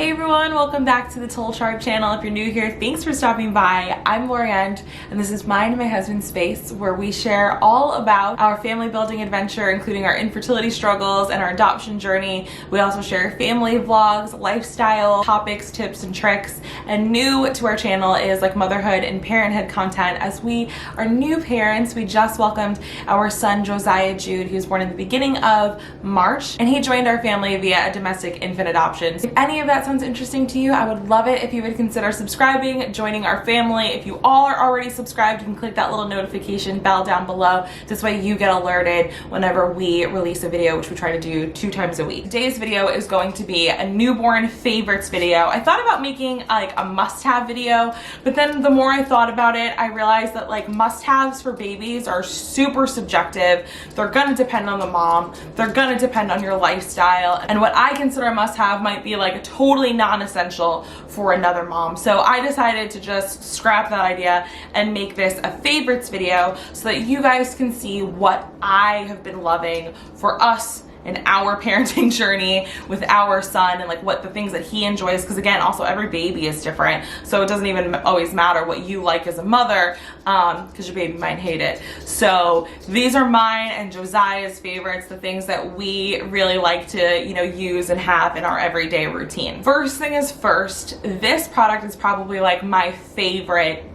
Hey everyone, welcome back to the Toal Tribe channel. If you're new here, thanks for stopping by. I'm Laurient, and this is mine and my husband's space where we share all about our family building adventure, including our infertility struggles and our adoption journey. We also share family vlogs, lifestyle topics, tips, and tricks. And new to our channel is like motherhood and parenthood content. As we are new parents, we just welcomed our son Joziah Jude. He was born in the beginning of March, and he joined our family via a domestic infant adoption. If any of that sounds interesting to you, I would love it if you would consider subscribing, joining our family. If you all are already subscribed, you can click that little notification bell down below. This way you get alerted whenever we release a video, which we try to do 2 times a week. Today's video is going to be a newborn favorites video. I thought about making like a must-have video, but then the more I thought about it, I realized that like must-haves for babies are super subjective. They're gonna depend on the mom. They're gonna depend on your lifestyle. And what I consider a must-have might be like a totally non-essential for another mom. So I decided to just scrap that idea and make this a favorites video so that you guys can see what I have been loving for us in our parenting journey with our son, and like what the things that he enjoys, because again, also every baby is different, so it doesn't even always matter what you like as a mother, because your baby might hate it. So these are mine and Josiah's favorites, the things that we really like to, you know, use and have in our everyday routine. First thing is first, this product is probably like my favorite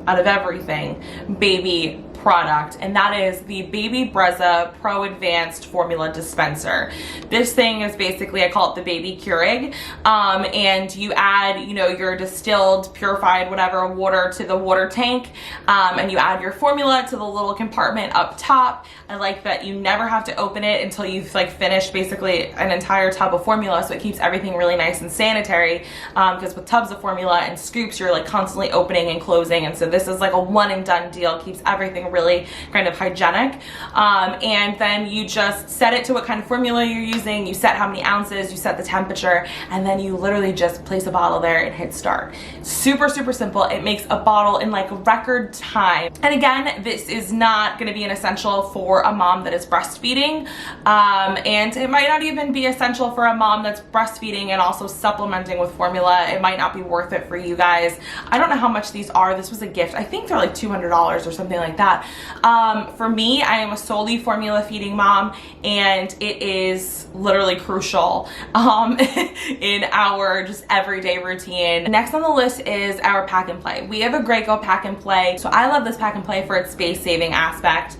out of everything baby product, and that is the Baby Brezza Pro Advanced Formula Dispenser. This thing is basically, I call it the baby Keurig, and you add, you know, your distilled, purified, whatever water to the water tank, and you add your formula to the little compartment up top. I like that you never have to open it until you've like finished basically an entire tub of formula, so it keeps everything really nice and sanitary, because with tubs of formula and scoops, you're like constantly opening and closing, and so this is like a one and done deal, keeps everything really kind of hygienic. And then you just set it to what kind of formula you're using, you set how many ounces, you set the temperature, and then you literally just place a bottle there and hit start. Super simple. It makes a bottle in like record time. And again, this is not going to be an essential for a mom that is breastfeeding, and it might not even be essential for a mom that's breastfeeding and also supplementing with formula. It might not be worth it for you guys. I don't know how much these are. This was a gift. I think they're like $200 or something like that. For me, I am a solely formula feeding mom, and it is literally crucial in our just everyday routine. Next on the list is our pack and play. We have a Graco pack and play, so I love this pack and play for its space saving aspect.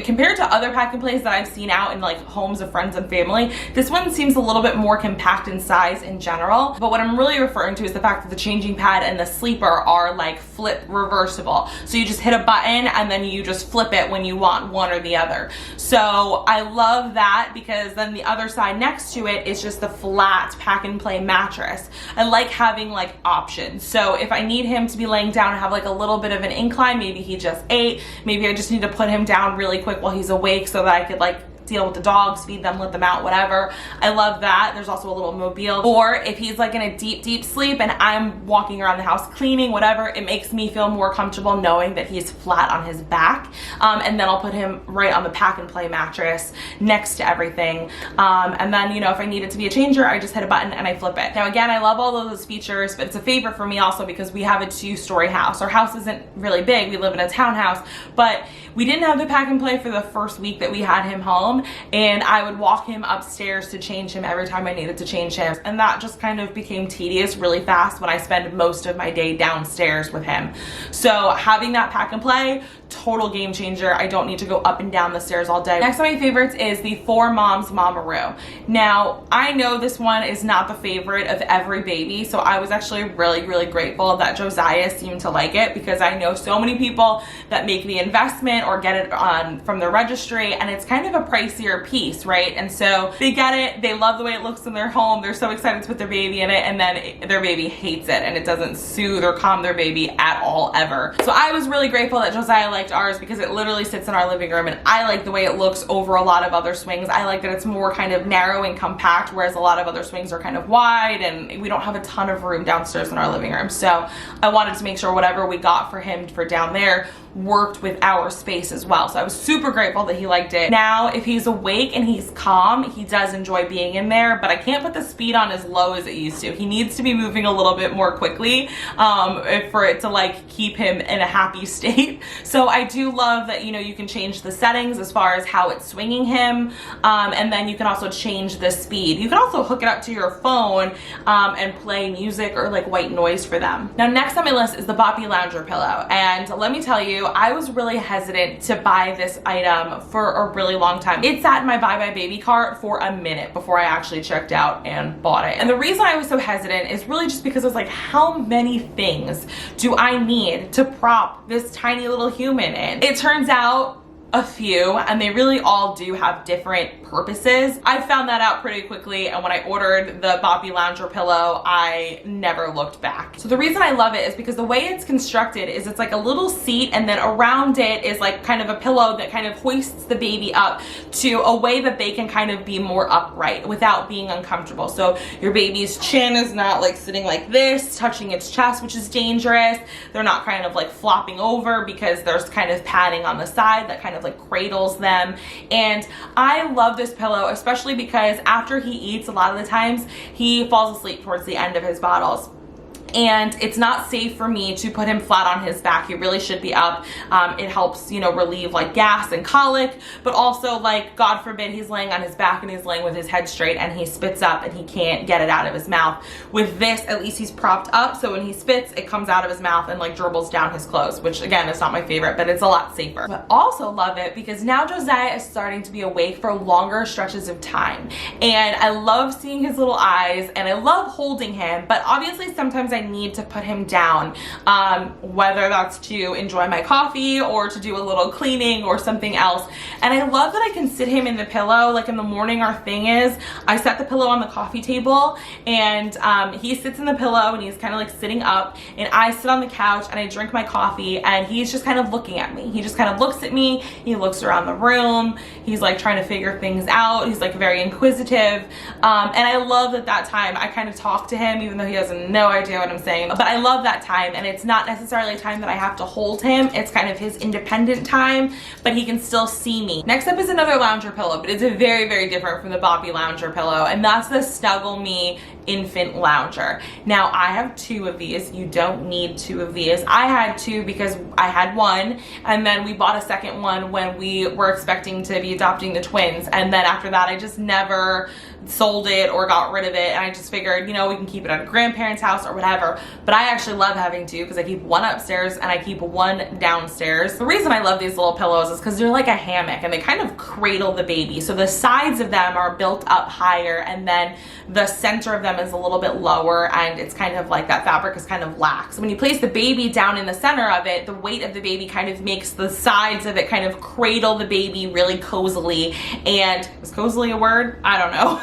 Compared to other pack and plays that I've seen out in like homes of friends and family, this one seems a little bit more compact in size in general, but what I'm really referring to is the fact that the changing pad and the sleeper are like flip reversible, so you just hit a button and then you just flip it when you want one or the other. So I love that, because then the other side next to it is just the flat pack and play mattress. I like having like options, so if I need him to be laying down and have like a little bit of an incline, maybe he just ate, maybe I just need to put him down really quick while he's awake so that I could like deal with the dogs, feed them, let them out, whatever. I love that. There's also a little mobile. Or if he's like in a deep sleep and I'm walking around the house cleaning, whatever, it makes me feel more comfortable knowing that he's flat on his back. And then I'll put him right on the pack and play mattress next to everything. And then, you know, if I need it to be a changer, I just hit a button and I flip it. Now again, I love all of those features, but it's a favorite for me also because we have a 2-story house. Our house isn't really big. We live in a townhouse, but we didn't have the pack and play for the first week that we had him home, and I would walk him upstairs to change him every time I needed to change him, and that just kind of became tedious really fast when I spend most of my day downstairs with him. So having that pack and play, total game changer. I don't need to go up and down the stairs all day. Next on my favorites is the 4Moms Mamaroo. Now I know this one is not the favorite of every baby, so I was actually really grateful that Josiah seemed to like it, because I know so many people that make the investment or get it on from the registry, and it's kind of a pricier piece, right? And so they get it, they love the way it looks in their home, they're so excited to put their baby in it, and then their baby hates it and it doesn't soothe or calm their baby at all ever. So I was really grateful that Josiah liked ours, because it literally sits in our living room, and I like the way it looks over a lot of other swings. I like that it's more kind of narrow and compact, whereas a lot of other swings are kind of wide, and we don't have a ton of room downstairs in our living room. So I wanted to make sure whatever we got for him for down there worked with our space as well. So I was super grateful that he liked it. Now, if he's he's awake and he's calm, he does enjoy being in there, but I can't put the speed on as low as it used to. He needs to be moving a little bit more quickly for it to like keep him in a happy state. So I do love that, you know, you can change the settings as far as how it's swinging him, and then you can also change the speed. You can also hook it up to your phone and play music or like white noise for them. Now next on my list is the Boppy Lounger pillow, and let me tell you, I was really hesitant to buy this item for a really long time. It sat in my Bye Bye Baby cart for a minute before I actually checked out and bought it. And the reason I was so hesitant is really just because I was like, how many things do I need to prop this tiny little human in? It turns out a few, and they really all do have different purposes. I found that out pretty quickly, and when I ordered the Boppy Lounger pillow, I never looked back. So the reason I love it is because the way it's constructed is it's like a little seat, and then around it is like kind of a pillow that kind of hoists the baby up to a way that they can kind of be more upright without being uncomfortable. So your baby's chin is not like sitting like this, touching its chest, which is dangerous. They're not kind of like flopping over because there's kind of padding on the side that kind of like cradles them. And I love this pillow, especially because after he eats, a lot of the times he falls asleep towards the end of his bottles. And it's not safe for me to put him flat on his back. He really should be up. It helps, you know, relieve like gas and colic, but also like, God forbid, he's laying on his back and he's laying with his head straight and he spits up and he can't get it out of his mouth. With this, at least he's propped up, so when he spits, it comes out of his mouth and like dribbles down his clothes, which again is not my favorite, but it's a lot safer. But also love it because now Joziah is starting to be awake for longer stretches of time. And I love seeing his little eyes and I love holding him, but obviously sometimes I need to put him down, whether that's to enjoy my coffee or to do a little cleaning or something else. And I love that I can sit him in the pillow. Like in the morning, our thing is I set the pillow on the coffee table and he sits in the pillow and he's kind of like sitting up, and I sit on the couch and I drink my coffee and he's just kind of looking at me. He just kind of looks at me. He looks around the room. He's like trying to figure things out. He's like very inquisitive. And I love that time I kind of talk to him, even though he has no idea what I'm saying. But I love that time, and it's not necessarily a time that I have to hold him. It's kind of his independent time, but he can still see me. Next up is another lounger pillow, but it's a very, very different from the Boppy Lounger pillow, and that's the Snuggle Me infant lounger. Now I have two of these. You don't need two of these. I had two because I had one, and then we bought a second one when we were expecting to be adopting the twins, and then after that I just never sold it or got rid of it, and I just figured, you know, we can keep it at a grandparent's house or whatever. But I actually love having two because I keep one upstairs and I keep one downstairs. The reason I love these little pillows is because they're like a hammock and they kind of cradle the baby. So the sides of them are built up higher, and then the center of them is a little bit lower, and it's kind of like that fabric is kind of lax. So when you place the baby down in the center of it, the weight of the baby kind of makes the sides of it kind of cradle the baby really cozily. And is cozily a word? I don't know.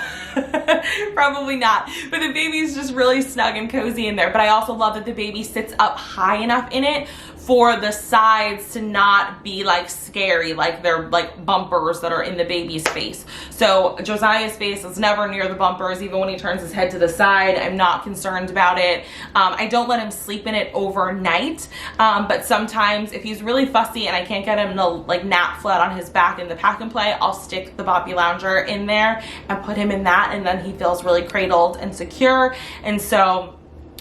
Probably not, but the baby's just really snug and cozy in there. But I also love that the baby sits up high enough in it for the sides to not be like scary, like they're like bumpers that are in the baby's face. So Josiah's face is never near the bumpers. Even when he turns his head to the side, I'm not concerned about it. I don't let him sleep in it overnight, but sometimes if he's really fussy and I can't get him to like nap flat on his back in the pack and play, I'll stick the Boppy Lounger in there and put him in that, and then he feels really cradled and secure. And so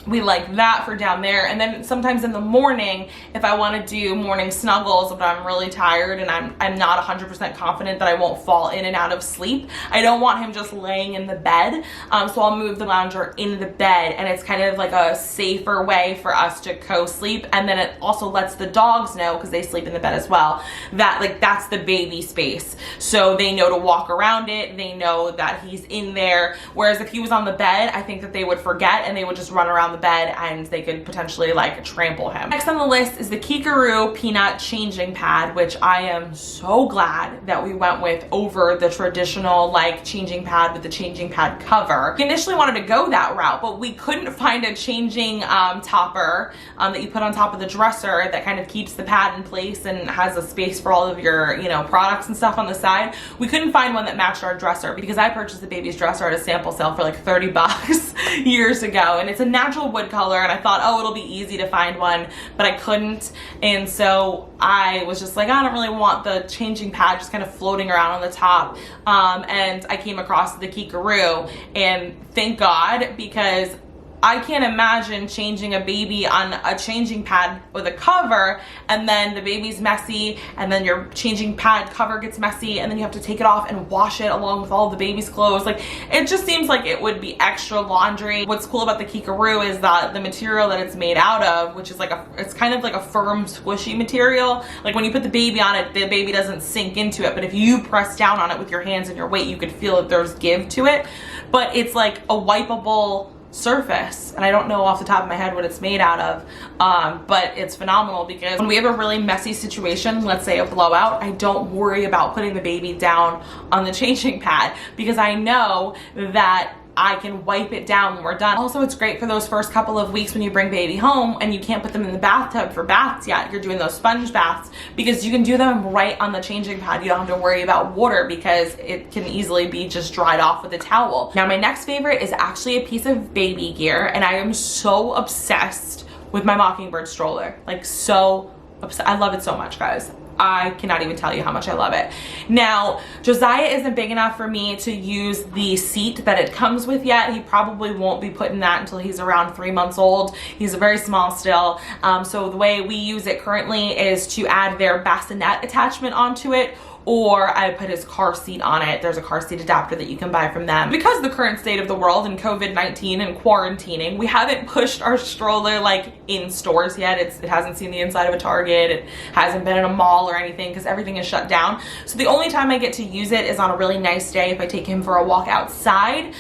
we like that for down there. And then sometimes in the morning, if I want to do morning snuggles, but I'm really tired and I'm not 100% confident that I won't fall in and out of sleep, I don't want him just laying in the bed. So I'll move the lounger in the bed, and it's kind of like a safer way for us to co-sleep. And then it also lets the dogs know, because they sleep in the bed as well, that like that's the baby space. So they know to walk around it. They know that he's in there. Whereas if he was on the bed, I think that they would forget and they would just run around the bed and they could potentially like trample him. Next on the list is the Kikaroo Peanut Changing Pad, which I am so glad that we went with over the traditional like changing pad with the changing pad cover. We initially wanted to go that route, but we couldn't find a changing topper that you put on top of the dresser that kind of keeps the pad in place and has a space for all of your, you know, products and stuff on the side. We couldn't find one that matched our dresser because I purchased the baby's dresser at a sample sale for like 30 bucks years ago, and it's a natural a wood color, and I thought, oh, it'll be easy to find one, but I couldn't. And so I was just like, I don't really want the changing pad just kind of floating around on the top. And I came across the Kikaroo, and thank God, because I can't imagine changing a baby on a changing pad with a cover, and then the baby's messy, and then your changing pad cover gets messy, and then you have to take it off and wash it along with all the baby's clothes. Like, it just seems like it would be extra laundry. What's cool about the Kikaroo is that the material that it's made out of, which is like it's kind of like a firm, squishy material. Like, when you put the baby on it, the baby doesn't sink into it, but if you press down on it with your hands and your weight, you could feel that there's give to it. But it's like a wipeable surface, and I don't know off the top of my head what it's made out of, but it's phenomenal, because when we have a really messy situation, let's say a blowout, I don't worry about putting the baby down on the changing pad, because I know that I can wipe it down when we're done. Also, it's great for those first couple of weeks when you bring baby home and you can't put them in the bathtub for baths yet. You're doing those sponge baths, because you can do them right on the changing pad. You don't have to worry about water, because it can easily be just dried off with a towel. Now, my next favorite is actually a piece of baby gear, and I am so obsessed with my Mockingbird stroller. Like, so obsessed. I love it so much, guys. I cannot even tell you how much I love it. Now, Josiah isn't big enough for me to use the seat that it comes with yet. He probably won't be putting that until he's around 3 months old. He's very small still. So the way we use it currently is to add their bassinet attachment onto it, or I put his car seat on it. There's a car seat adapter that you can buy from them. Because the current state of the world and COVID-19 and quarantining, we haven't pushed our stroller like in stores yet. It hasn't seen the inside of a Target. It hasn't been in a mall or anything, because everything is shut down. So the only time I get to use it is on a really nice day, if I take him for a walk outside.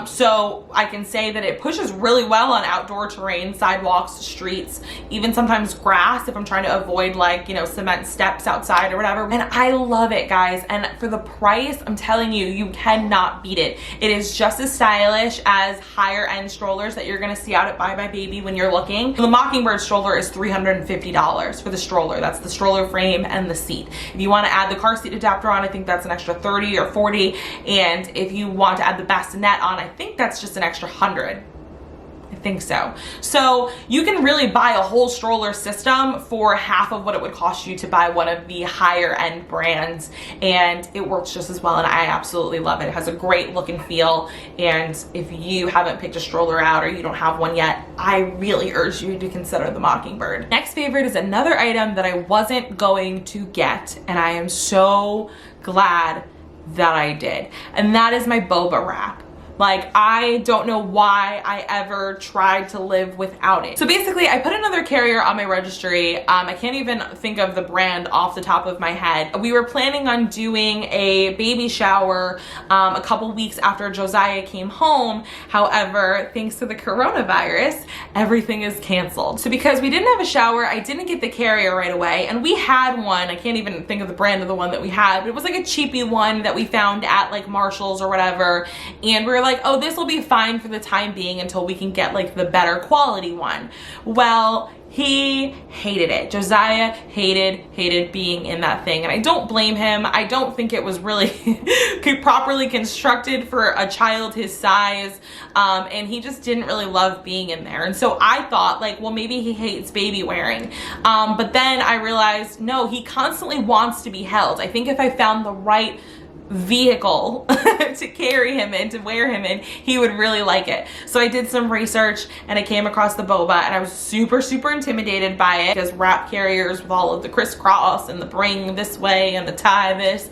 So I can say that it pushes really well on outdoor terrain, sidewalks, streets, even sometimes grass, if I'm trying to avoid, like, you know, cement steps outside or whatever. And I love it, guys, and for the price, I'm telling you, you cannot beat it. It is just as stylish as higher end strollers that you're gonna see out at Buy My Baby when you're looking. The Mockingbird stroller is $350 for the stroller. That's the stroller frame and the seat. If you want to add the car seat adapter on, I think that's an extra 30 or 40, and if you want to add the bassinet on, I think that's just an extra 100. I think so. So you can really buy a whole stroller system for half of what it would cost you to buy one of the higher end brands, and it works just as well, and I absolutely love it. It has a great look and feel, and if you haven't picked a stroller out or you don't have one yet, I really urge you to consider the Mockingbird. Next favorite is another item that I wasn't going to get, and I am so glad that I did, and that is my boba wrap. Like, I don't know why I ever tried to live without it. So basically, I put another carrier on my registry. I can't even think of the brand off the top of my head. We were planning on doing a baby shower a couple weeks after Josiah came home. However, thanks to the coronavirus, everything is canceled. So because we didn't have a shower, I didn't get the carrier right away, and we had one. I can't even think of the brand of the one that we had, but it was like a cheapy one that we found at like Marshall's or whatever, and we were like, oh, this will be fine for the time being until we can get like the better quality one. Well, he hated it. Josiah hated being in that thing, and I don't blame him. I don't think it was really properly constructed for a child his size, and he just didn't really love being in there. And so I thought, like, well, maybe he hates baby wearing, but then I realized, no, he constantly wants to be held. I think if I found the right vehicle to carry him in, to wear him in, he would really like it. So I did some research, and I came across the boba, and I was super intimidated by it, because wrap carriers with all of the crisscross and the bring this way and the tie this,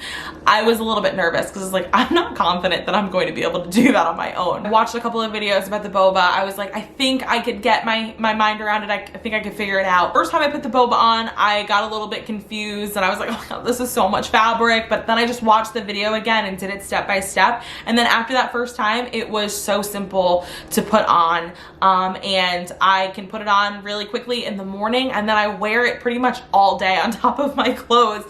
I was a little bit nervous, because it's like, I'm not confident that I'm going to be able to do that on my own. I watched a couple of videos about the boba. I was like, I think I could get my mind around it. I think I could figure it out. First time I put the boba on, I got a little bit confused, and I was like, oh God, this is so much fabric. But then I just watched the video again and did it step by step, and then after that first time, it was so simple to put on, and I can put it on really quickly in the morning, and then I wear it pretty much all day on top of my clothes,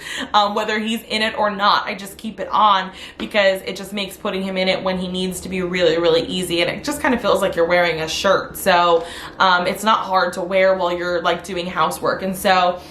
whether he's in it or not. I just keep it on, because it just makes putting him in it when he needs to be really easy, and it just kind of feels like you're wearing a shirt. So it's not hard to wear while you're like doing housework. And so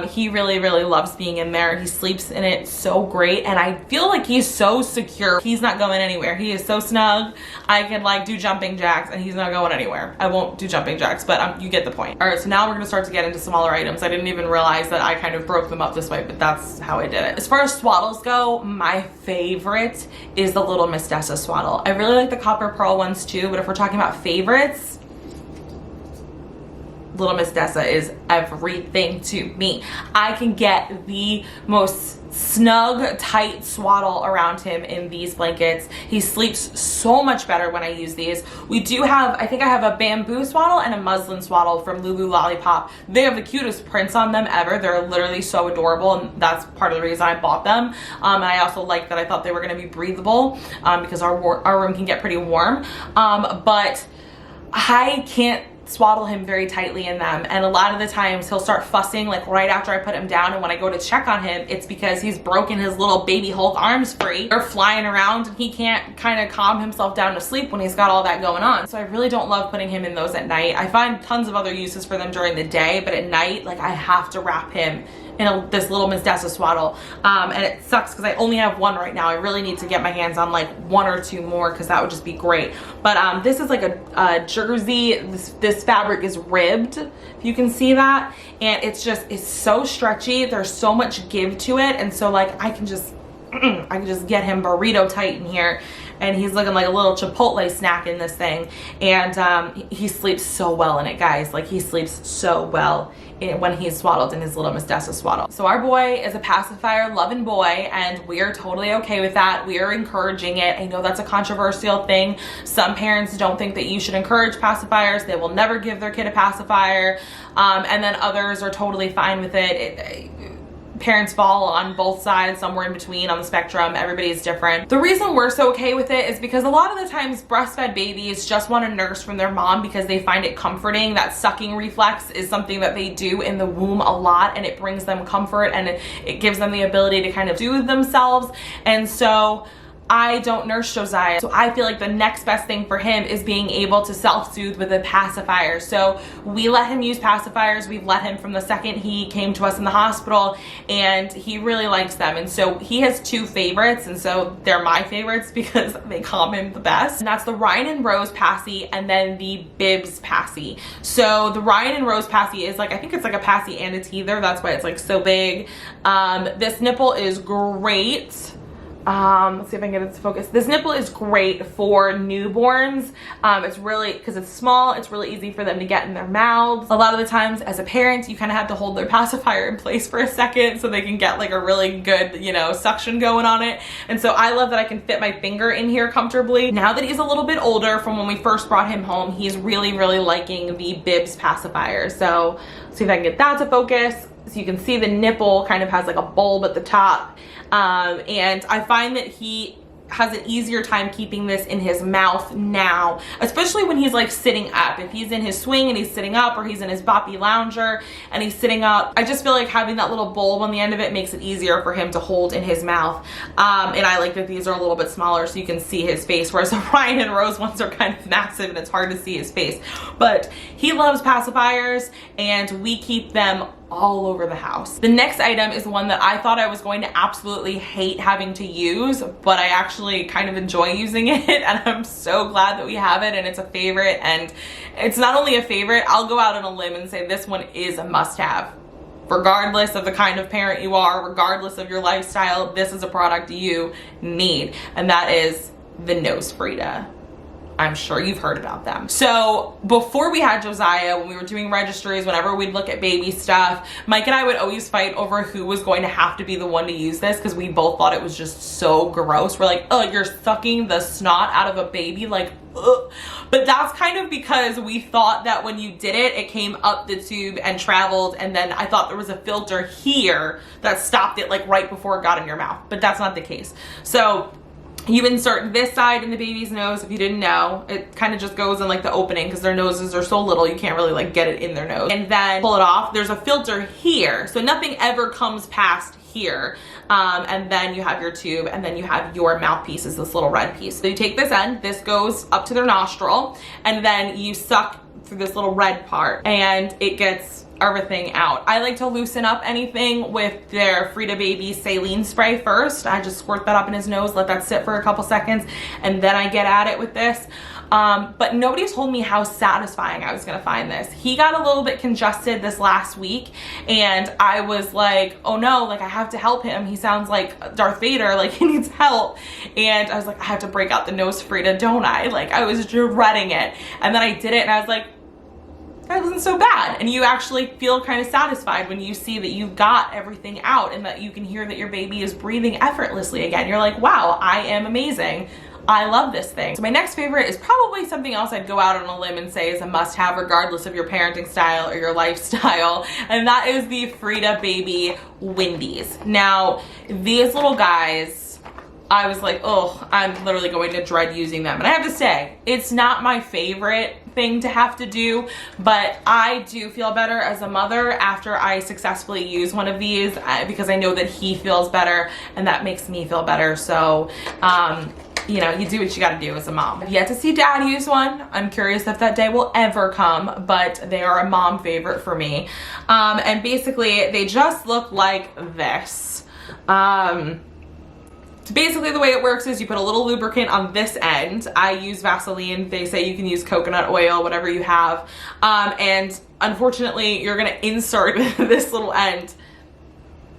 He really, really loves being in there. He sleeps in it so great, and I feel like he's so secure. He's not going anywhere. He is so snug. I can like do jumping jacks and he's not going anywhere. I won't do jumping jacks, but you get the point. All right, so now we're gonna start to get into smaller items. I didn't even realize that I kind of broke them up this way, but that's how I did it. As far as swaddles go, my favorite is the Little Miss Dessa swaddle. I really like the copper pearl ones too, but if we're talking about favorites, Little Miss Dessa is everything to me. I can get the most snug, tight swaddle around him in these blankets. He sleeps so much better when I use these. We do have, I think I have a bamboo swaddle and a muslin swaddle from Lulu Lollipop. They have the cutest prints on them ever. They're literally so adorable, and that's part of the reason I bought them. And I also like that I thought they were gonna be breathable because our room can get pretty warm. But I can't swaddle him very tightly in them, and a lot of the times he'll start fussing like right after I put him down, and when I go to check on him, it's because he's broken his little baby Hulk arms free. They're flying around and he can't kind of calm himself down to sleep when he's got all that going on. So I really don't love putting him in those at night. I find tons of other uses for them during the day, but at night, like, I have to wrap him in this Little Miss Dessa swaddle, and it sucks because I only have one right now. I really need to get my hands on like one or two more because that would just be great. But this is like a jersey. This fabric is ribbed, if you can see that, and it's so stretchy. There's so much give to it, and so like I can just get him burrito tight in here, and he's looking like a little Chipotle snack in this thing. And he sleeps so well in it, guys. Like, he sleeps so well when he's swaddled in his Little Miss Dessa swaddle. So our boy is a pacifier loving boy, and we are totally okay with that. We are encouraging it. I know that's a controversial thing. Some parents don't think that you should encourage pacifiers. They will never give their kid a pacifier. And then others are totally fine with it. Parents fall on both sides, somewhere in between on the spectrum. Everybody's different. The reason we're so okay with it is because a lot of the times breastfed babies just want to nurse from their mom because they find it comforting. That sucking reflex is something that they do in the womb a lot, and it brings them comfort, and it gives them the ability to kind of soothe themselves. And so I don't nurse Josiah, so I feel like the next best thing for him is being able to self-soothe with a pacifier. So we let him use pacifiers. We've let him from the second he came to us in the hospital, and he really likes them. And so he has two favorites, and so they're my favorites because they calm him the best. And that's the Ryan and Rose Passy, and then the Bibs Passy. So the Ryan and Rose Passy is like, I think it's like a passy and a teether. That's why it's like so big. This nipple is great. Let's see if I can get it to focus. This nipple is great for newborns. It's really, because it's small, it's really easy for them to get in their mouths. A lot of the times as a parent, you kind of have to hold their pacifier in place for a second so they can get like a really good, you know, suction going on it. And so I love that I can fit my finger in here comfortably. Now that he's a little bit older, from when we first brought him home, he's really, really liking the Bibs pacifier. So let's see if I can get that to focus. So you can see the nipple kind of has like a bulb at the top. And I find that he has an easier time keeping this in his mouth now, especially when he's like sitting up. If he's in his swing and he's sitting up, or he's in his boppy lounger and he's sitting up, I just feel like having that little bulb on the end of it makes it easier for him to hold in his mouth. And I like that these are a little bit smaller so you can see his face, whereas the Ryan and Rose ones are kind of massive and it's hard to see his face. But he loves pacifiers, and we keep them all over the house. The next item is one that I thought I was going to absolutely hate having to use, but I actually kind of enjoy using it, and I'm so glad that we have it, and it's a favorite. And it's not only a favorite, I'll go out on a limb and say this one is a must-have. Regardless of the kind of parent you are, regardless of your lifestyle, this is a product you need, and that is the Nose Frida. I'm sure you've heard about them. So before we had Josiah, when we were doing registries, whenever we'd look at baby stuff, Mike and I would always fight over who was going to have to be the one to use this, because we both thought it was just so gross. We're like, oh, you're sucking the snot out of a baby, like, ugh. But that's kind of because we thought that when you did it, it came up the tube and traveled, and then I thought there was a filter here that stopped it like right before it got in your mouth, but that's not the case. So you insert this side in the baby's nose. If you didn't know, it kind of just goes in like the opening, because their noses are so little you can't really like get it in their nose, and then pull it off. There's a filter here, so nothing ever comes past here. And then you have your tube, and then you have your mouthpiece, is this little red piece. So you take this end, this goes up to their nostril, and then you suck through this little red part, and it gets everything out. I like to loosen up anything with their Frida Baby saline spray first. I just squirt that up in his nose, let that sit for a couple seconds, and then I get at it with this. But nobody told me how satisfying I was gonna find this. He got a little bit congested this last week, and I was like, oh no, like I have to help him. He sounds like Darth Vader, like he needs help. And I was like, I have to break out the nose Frida, don't I? Like I was dreading it. And then I did it and I was like, that wasn't so bad. And you actually feel kind of satisfied when you see that you got everything out and that you can hear that your baby is breathing effortlessly again. You're like, wow, I am amazing. I love this thing. So my next favorite is probably something else I'd go out on a limb and say is a must-have regardless of your parenting style or your lifestyle, and that is the Frida Baby Windies. Now, these little guys, I was like, oh, I'm literally going to dread using them. And I have to say, it's not my favorite thing to have to do, but I do feel better as a mother after I successfully use one of these because I know that he feels better and that makes me feel better. So, you know, you do what you gotta do as a mom. I've yet to see dad use one. I'm curious if that day will ever come, but they are a mom favorite for me. And basically they just look like this. Basically the way it works is you put a little lubricant on this end. I use Vaseline. They say you can use coconut oil, whatever you have. And unfortunately you're gonna insert this little end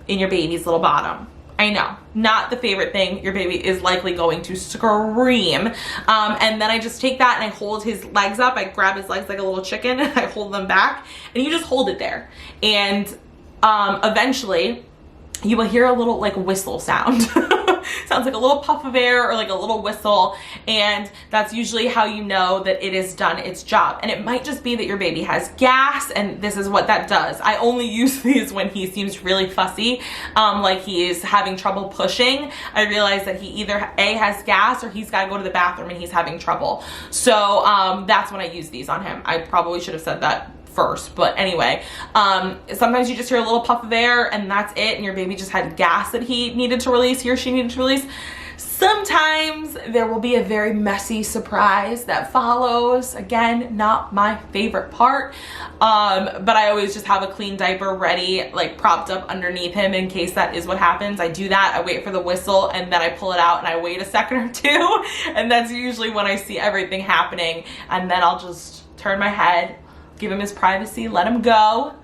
in your baby's little bottom. I know, not the favorite thing. Your baby is likely going to scream. And then I just take that and I hold his legs up. I grab his legs like a little chicken and I hold them back and you just hold it there. And eventually you will hear a little like whistle sound. Sounds like a little puff of air or like a little whistle, and that's usually how you know that it has done its job. And it might just be that your baby has gas, and this is what that does. I only use these when he seems really fussy, like he is having trouble pushing. I realize that he either A, has gas, or he's got to go to the bathroom and he's having trouble. So that's when I use these on him. I probably should have said that first, but anyway, sometimes you just hear a little puff of air and that's it, and your baby just had gas that he needed to release, he or she needed to release. Sometimes there will be a very messy surprise that follows. Again, not my favorite part, but I always just have a clean diaper ready, like propped up underneath him in case that is what happens. I do that, I wait for the whistle, and then I pull it out and I wait a second or two, and that's usually when I see everything happening, and then I'll just turn my head, give him his privacy, let him go,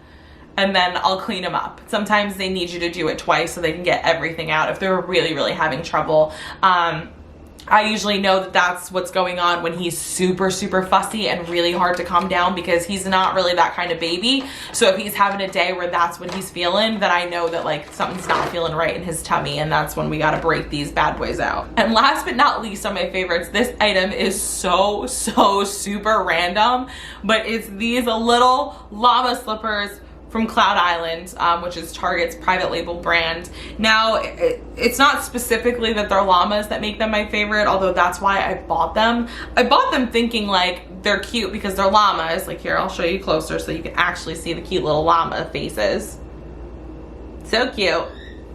and then I'll clean him up. Sometimes they need you to do it twice so they can get everything out if they're really, really having trouble. I usually know that that's what's going on when he's super, super fussy and really hard to calm down, because he's not really that kind of baby. So if he's having a day where that's what he's feeling, then I know that like something's not feeling right in his tummy, and that's when we gotta break these bad boys out. And last but not least on my favorites, this item is so super random, but it's these little llama slippers from Cloud Island, which is Target's private label brand. Now, it's not specifically that they're llamas that make them my favorite, although that's why I bought them. I bought them thinking like they're cute because they're llamas. Like here, I'll show you closer so you can actually see the cute little llama faces. So cute.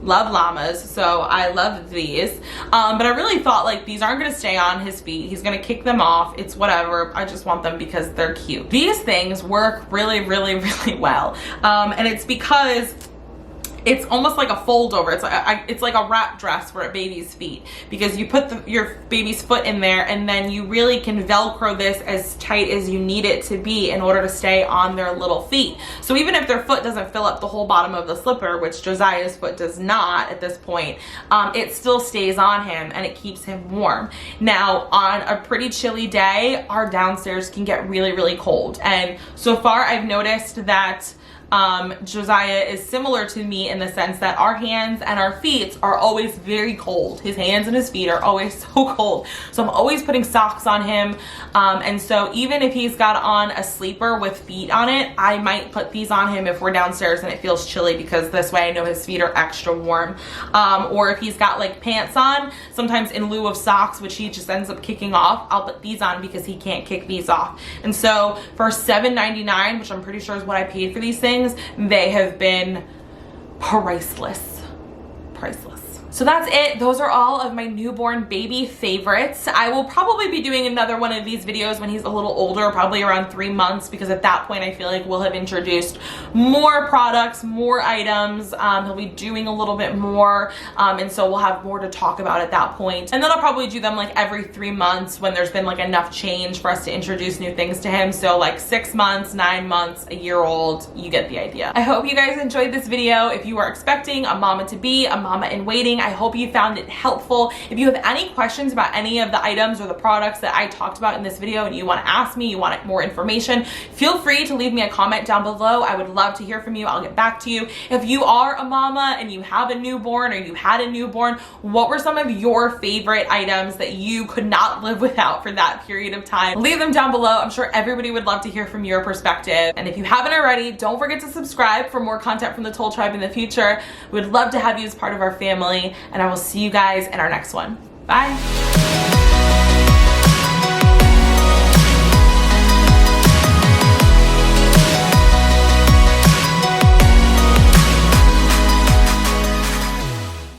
Love llamas, so I love these. But I really thought like these aren't gonna stay on his feet. He's gonna kick them off. It's whatever. I just want them because they're cute. These things work really well. And it's because it's almost like a fold over. It's like a wrap dress for a baby's feet, because you put your baby's foot in there and then you really can Velcro this as tight as you need it to be in order to stay on their little feet. So even if their foot doesn't fill up the whole bottom of the slipper, which Josiah's foot does not at this point, it still stays on him and it keeps him warm. Now, on a pretty chilly day, our downstairs can get really cold. And so far I've noticed that Josiah is similar to me in the sense that our hands and our feet are always very cold. His hands and his feet are always so cold. So I'm always putting socks on him. And so even if he's got on a sleeper with feet on it, I might put these on him if we're downstairs and it feels chilly, because this way I know his feet are extra warm. Or if he's got like pants on, sometimes in lieu of socks, which he just ends up kicking off, I'll put these on because he can't kick these off. And so for $7.99, which I'm pretty sure is what I paid for these things, they have been priceless. So that's it. Those are all of my newborn baby favorites. I will probably be doing another one of these videos when he's a little older, probably around 3 months, because at that point I feel like we'll have introduced more products, more items. He'll be doing a little bit more, and so we'll have more to talk about at that point. And then I'll probably do them like every 3 months when there's been like enough change for us to introduce new things to him. So like 6 months, 9 months, a year old, you get the idea. I hope you guys enjoyed this video. If you are expecting a mama to be, a mama in waiting, I hope you found it helpful. If you have any questions about any of the items or the products that I talked about in this video and you want to ask me, you want more information, feel free to leave me a comment down below. I would love to hear from you. I'll get back to you. If you are a mama and you have a newborn or you had a newborn, what were some of your favorite items that you could not live without for that period of time? Leave them down below. I'm sure everybody would love to hear from your perspective. And if you haven't already, don't forget to subscribe for more content from the Toal Tribe in the future. We'd love to have you as part of our family, and I will see you guys in our next one. Bye.